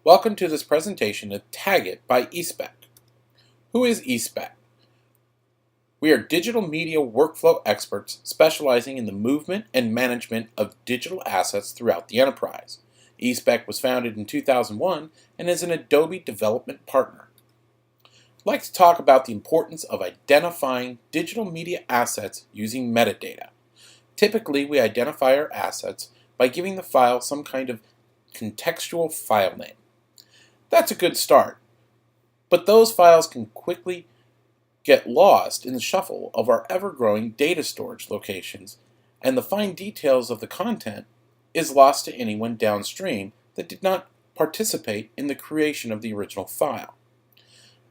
Welcome to this presentation of Tag It by E-Spec. Who is E-Spec? We are digital media workflow experts specializing in the movement and management of digital assets throughout the enterprise. E-Spec was founded in 2001 and is an Adobe development partner. I'd like to talk about the importance of identifying digital media assets using metadata. Typically, we identify our assets by giving the file some kind of contextual file name. That's a good start, but those files can quickly get lost in the shuffle of our ever-growing data storage locations, and the fine details of the content is lost to anyone downstream that did not participate in the creation of the original file.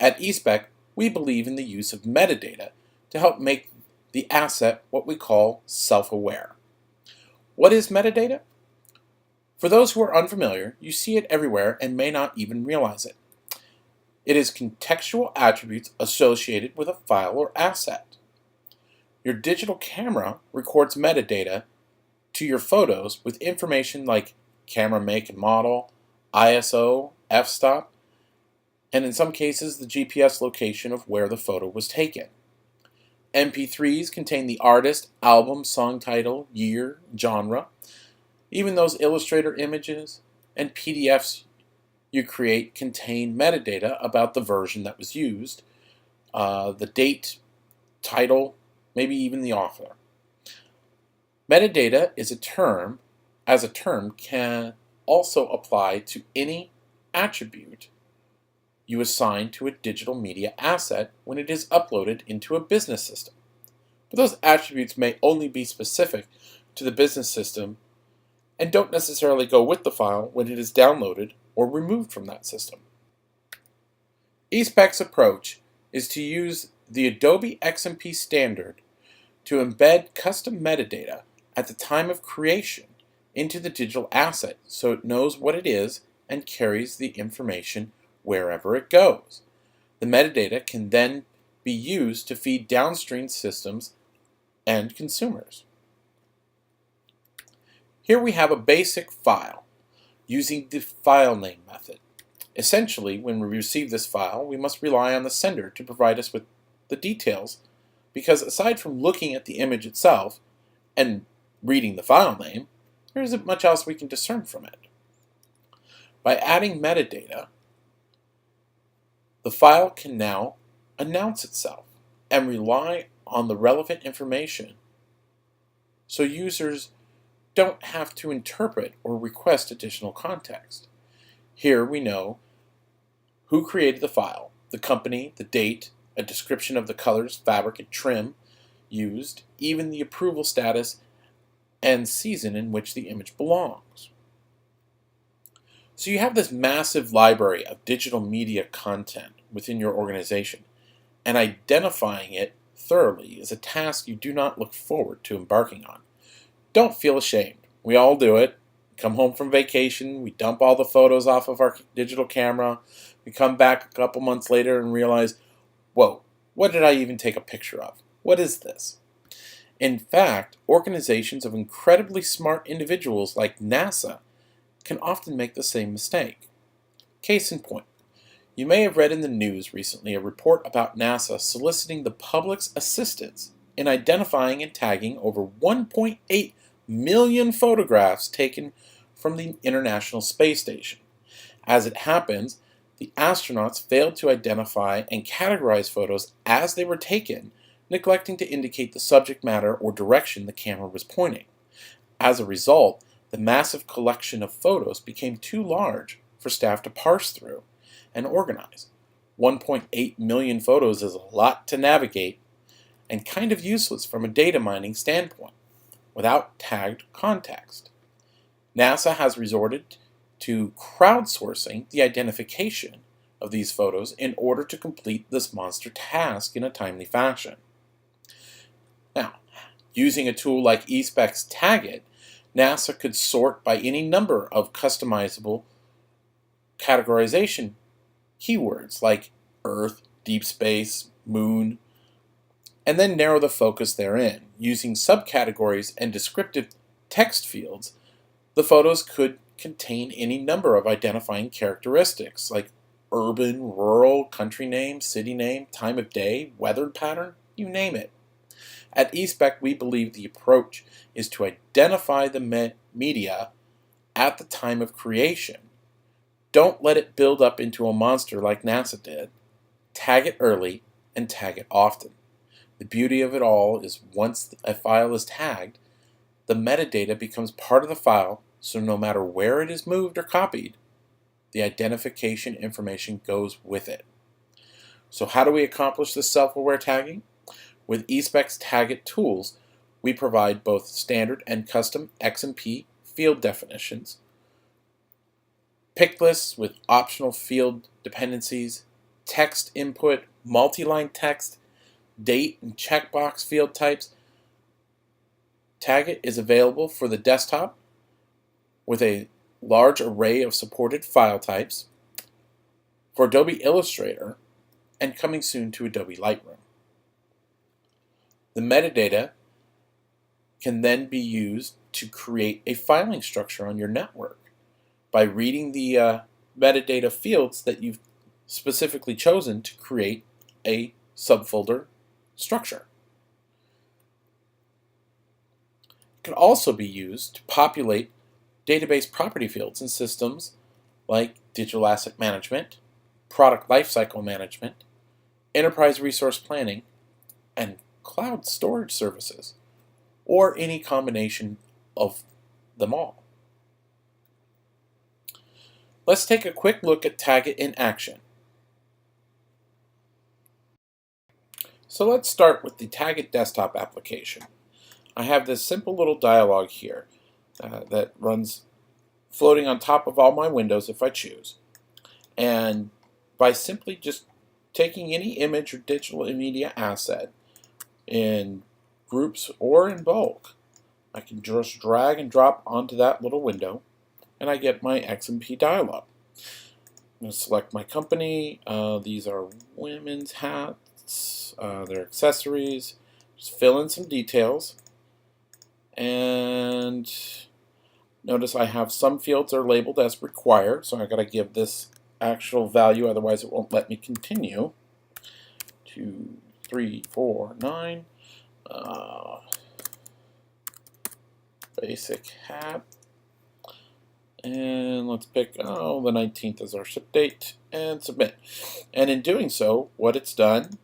At E-Spec, we believe in the use of metadata to help make the asset what we call self-aware. What is metadata? For those who are unfamiliar, you see it everywhere and may not even realize it. It is contextual attributes associated with a file or asset. Your digital camera records metadata to your photos with information like camera make and model, ISO, f-stop, and in some cases the GPS location of where the photo was taken. MP3s contain the artist, album, song title, year, genre. Even those Illustrator images and PDFs you create contain metadata about the version that was used, the date, title, maybe even the author. Metadata is a term can also apply to any attribute you assign to a digital media asset when it is uploaded into a business system. But those attributes may only be specific to the business system and don't necessarily go with the file when it is downloaded or removed from that system. E-Spec's approach is to use the Adobe XMP standard to embed custom metadata at the time of creation into the digital asset so it knows what it is and carries the information wherever it goes. The metadata can then be used to feed downstream systems and consumers. Here we have a basic file using the file name method. Essentially, when we receive this file, we must rely on the sender to provide us with the details, because aside from looking at the image itself and reading the file name, there isn't much else we can discern from it. By adding metadata, the file can now announce itself and rely on the relevant information so users don't have to interpret or request additional context. Here we know who created the file, the company, the date, a description of the colors, fabric, and trim used, even the approval status and season in which the image belongs. So you have this massive library of digital media content within your organization, and identifying it thoroughly is a task you do not look forward to embarking on. Don't feel ashamed. We all do it. Come home from vacation, we dump all the photos off of our digital camera, we come back a couple months later and realize, whoa, what did I even take a picture of? What is this? In fact, organizations of incredibly smart individuals like NASA can often make the same mistake. Case in point, you may have read in the news recently a report about NASA soliciting the public's assistance in identifying and tagging over 1.8 million photographs taken from the International Space Station. As it happens, the astronauts failed to identify and categorize photos as they were taken, neglecting to indicate the subject matter or direction the camera was pointing. As a result, the massive collection of photos became too large for staff to parse through and organize. 1.8 million photos is a lot to navigate and kind of useless from a data mining standpoint without tagged context. NASA has resorted to crowdsourcing the identification of these photos in order to complete this monster task in a timely fashion. Now, using a tool like E-Spec's Tag It, NASA could sort by any number of customizable categorization keywords like Earth, deep space, moon, and then narrow the focus therein. Using subcategories and descriptive text fields, the photos could contain any number of identifying characteristics like urban, rural, country name, city name, time of day, weather pattern, you name it. At E-Spec, we believe the approach is to identify the media at the time of creation. Don't let it build up into a monster like NASA did. Tag it early and tag it often. The beauty of it all is once a file is tagged, the metadata becomes part of the file, so no matter where it is moved or copied, the identification information goes with it. So how do we accomplish this self-aware tagging? With E-Spec's Tag It tools, we provide both standard and custom XMP field definitions, pick lists with optional field dependencies, text input, multi-line text, date and checkbox field types. Tag It is available for the desktop with a large array of supported file types, for Adobe Illustrator, and coming soon to Adobe Lightroom. The metadata can then be used to create a filing structure on your network by reading the metadata fields that you've specifically chosen to create a subfolder structure. It can also be used to populate database property fields in systems like digital asset management, product lifecycle management, enterprise resource planning, and cloud storage services, or any combination of them all. Let's take a quick look at Tag It in action. So let's start with the Tag It desktop application. I have this simple little dialog here that runs floating on top of all my windows if I choose. And by simply just taking any image or digital media asset in groups or in bulk, I can just drag and drop onto that little window and I get my XMP dialog. I'm going to select my company. These are women's hats, their accessories. Just fill in some details. And notice I have some fields are labeled as required, so I got to give this actual value, otherwise it won't let me continue. 2, 3, 4, 9. Basic hat. And let's pick, the 19th is our ship date, and submit. And in doing so, what it's done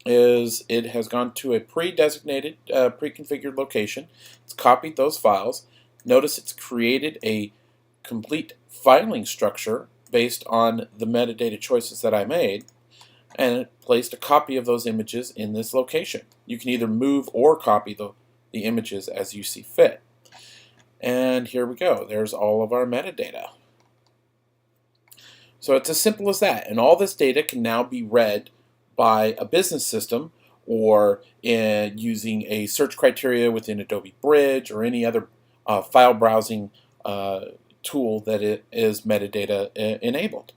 is it has gone to a pre-designated, pre-configured location. It's copied those files. Notice it's created a complete filing structure based on the metadata choices that I made, and it placed a copy of those images in this location. You can either move or copy the images as you see fit. And here we go. There's all of our metadata. So it's as simple as that. And all this data can now be read by a business system or using a search criteria within Adobe Bridge or any other file browsing tool that it is metadata enabled.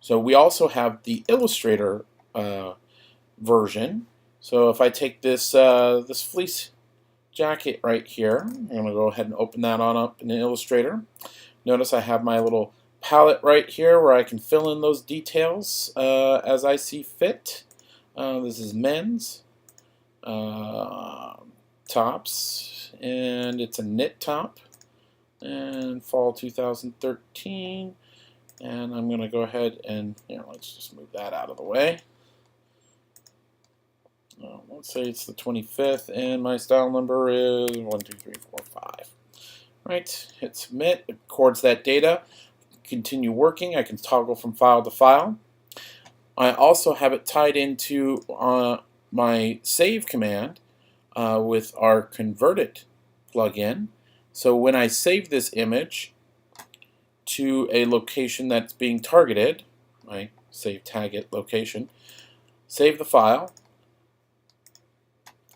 So we also have the Illustrator version. So if I take this this fleece jacket right here, I'm going to go ahead and open that on up in Illustrator. Notice I have my little palette right here where I can fill in those details as I see fit. This is men's tops, and it's a knit top, and fall 2013. And I'm going to go ahead and let's just move that out of the way. Let's say it's the 25th, and my style number is 1, 2, 3, 4, 5. Right, hit submit. It records that data. Continue working. I can toggle from file to file. I also have it tied into my save command with our convert it plugin. So when I save this image to a location that's being targeted, my save tag it location, save the file,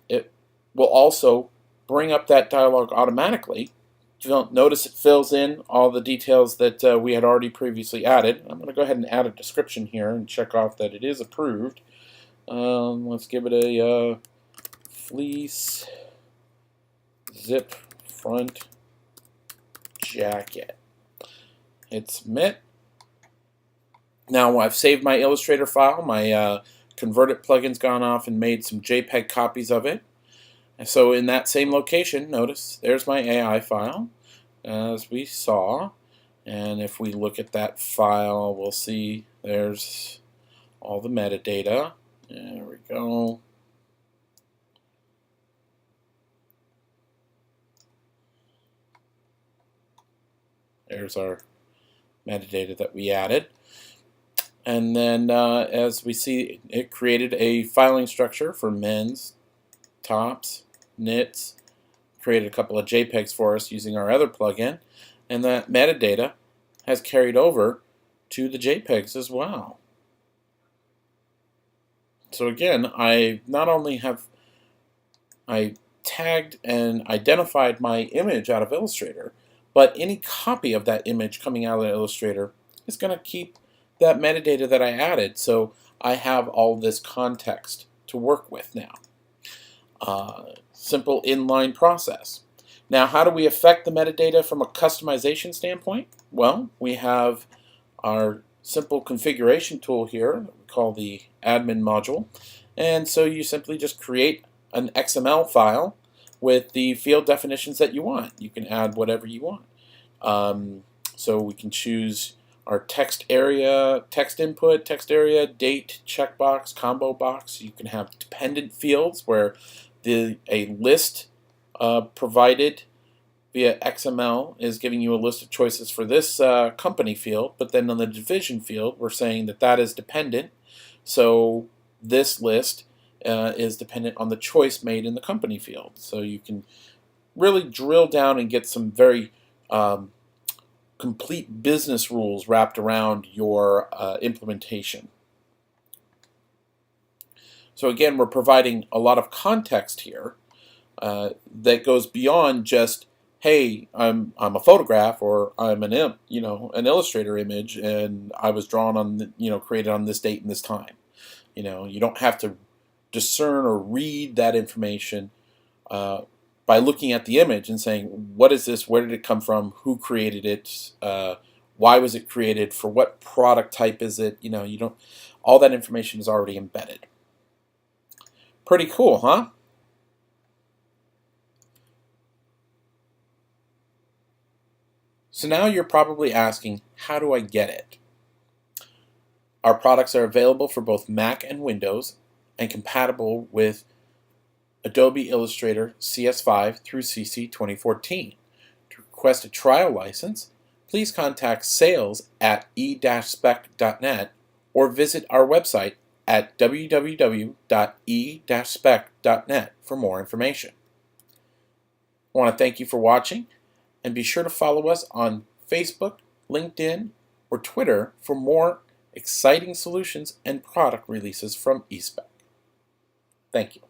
it will also bring up that dialog automatically. Notice it fills in all the details that we had already previously added. I'm going to go ahead and add a description here and check off that it is approved. Let's give it a fleece zip front jacket. Hit submit. Now I've saved my Illustrator file. My Convert plugin's gone off and made some JPEG copies of it. And so in that same location, notice there's my AI file, as we saw. And if we look at that file, we'll see there's all the metadata. There we go. There's our metadata that we added. And then as we see, it created a filing structure for men's, tops, knits, created a couple of JPEGs for us using our other plugin, and that metadata has carried over to the JPEGs as well. So again, I not only have I tagged and identified my image out of Illustrator, but any copy of that image coming out of Illustrator is going to keep that metadata that I added, so I have all this context to work with now. Simple inline process. Now, how do we affect the metadata from a customization standpoint? Well, we have our simple configuration tool here that we call the admin module, and so you simply just create an XML file with the field definitions that you want. You can add whatever you want. So we can choose our text area, text input, text area, date, checkbox, combo box. You can have dependent fields where a list provided via XML is giving you a list of choices for this company field, but then on the division field, we're saying that that is dependent. So this list is dependent on the choice made in the company field. So you can really drill down and get some very complete business rules wrapped around your implementation. So again, we're providing a lot of context here that goes beyond just, hey, I'm a photograph, or I'm an Illustrator image, and I was drawn on created on this date and this time. You don't have to discern or read that information by looking at the image and saying, what is this? Where did it come from? Who created it? Why was it created? For what product type is it? You don't. All that information is already embedded. Pretty cool, huh? So now you're probably asking, how do I get it? Our products are available for both Mac and Windows and compatible with Adobe Illustrator CS5 through CC 2014. To request a trial license, please contact sales@e-spec.net or visit our website at www.e-spec.net for more information. I want to thank you for watching, and be sure to follow us on Facebook, LinkedIn, or Twitter for more exciting solutions and product releases from E-Spec. Thank you.